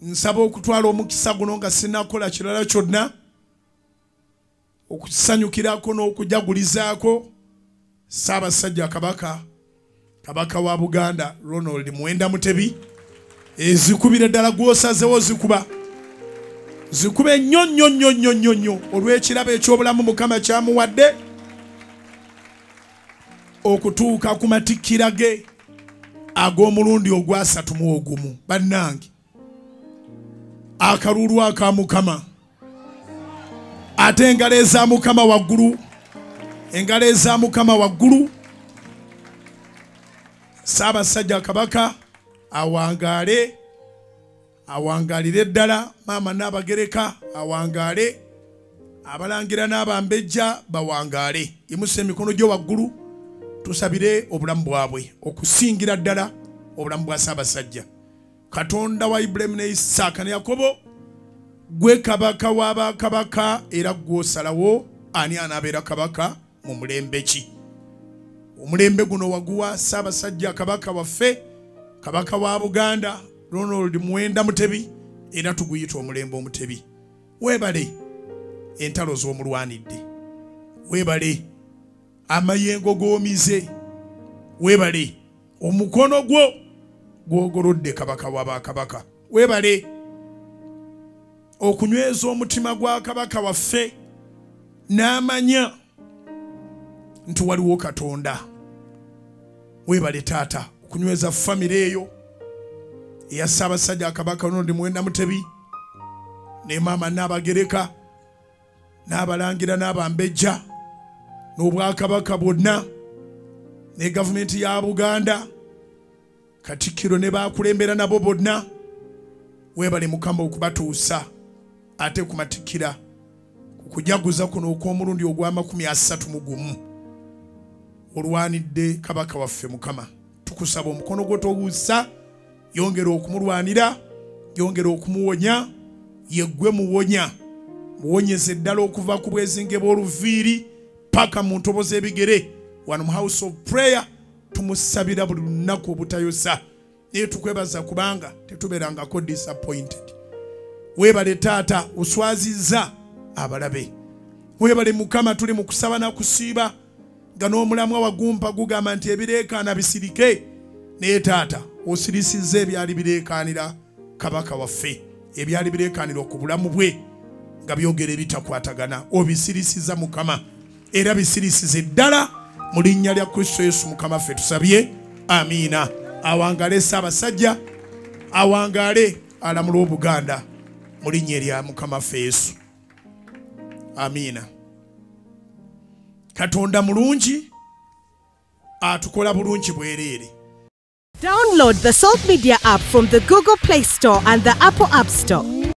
nsaba okutwala omukisa guno nga sinakola kirala kyonna okusanyukirako n'okujagulizaako Ssaabasajja kabaka wa Buganda Ronald Muwenda Mutebi ezikubire ddala gw'osazewo zikube nnyo olw'ekirabo eky'obulamu Mukama kyamuwadde okutuuka ku matikkira ge ag'omulundi ogwasatu mu ogumu. Bannange, akalulu aka Mukama, ate engalo eza Mukama waggulu, engalo eza Mukama waggulu. Ssaabasajja kabaka awangalire ddala, maama n'abagereka awangaale, abalangira n'abambejja bawangaale. Yimusa emikono gyo waggulu tusabire obulamu bwabwe okusingira ddala obulamu bwa Ssaabasajja. Katonda wa Ibulayimu ne Isaaka ne Yakobo, gwe kabaka w'abakabaka era gw'osalawo ani anaabeera kabaka mu mulembe ki. Omulembe guno waguwa Ssaabasajja kabaka waffe, kabaka wa Buganda Ronald Muwenda Mutebi, era tuguyita omulembe omutebi. Weebale entalo z'omulwanidde, weebale amayengo g'omize, weebale omukono gwo gw'ogolodde kabaka w'abakabaka, weebale okunyweza omutima gwa kabaka waffe n'amanya nti waliwo Katonda. Weebale taata okunyweza famire eyo eya Ssaabasajja kabaka Ronald Muwenda Mutebi ne maama n'abagereka n'abalangira n'abambejja n'obwakabaka bwonna ne gavumenti ya Buganda, Katikkiro ne bakulembera nabo bonna. Weebale Mukama okubatuusa ate kumatikkira kukujaguza kuno okw'omulundi ogw'31 olwanidde kabaka waffe. Mukama tukusaba omukono gwo towuusa, yongera okumulwanira, yongera okumuwonya, yeggwe muwonya, muwonyeze ddala okuva ku bwezinge bw'oluviiri paka mu ntobo z'ebigere wano mu House of Prayer. Tumusabira buli lunaku obutayosa, naye tukwebaza kubanga tetubeerangako disappointed. Weebale taata oswazizza abalabe. Weebale Mukama tuli mu kusaba na kusiiba nga n'omulamwa wagumpa gugamba nti ebireekaana bisirike, naye taata osirisizza ebyali bireekaanira kabaka waffe, ebyali bireekaanira ku bulamu bwe nga byogera ebitakwatagana, obisirisizza Mukama, era bisirisize ddala mu linnya lya Kristo Yesu Mukama ffe tusabye, amiina. Awangaale Ssaabasajja, awangaale alamula Obuganda mu linnya lya Mukama ffe Yesu, amiina. Katonda mulungi, atukola bulungi bwereere. Download the Salt Media app from the Google Play Store and the Apple App Store.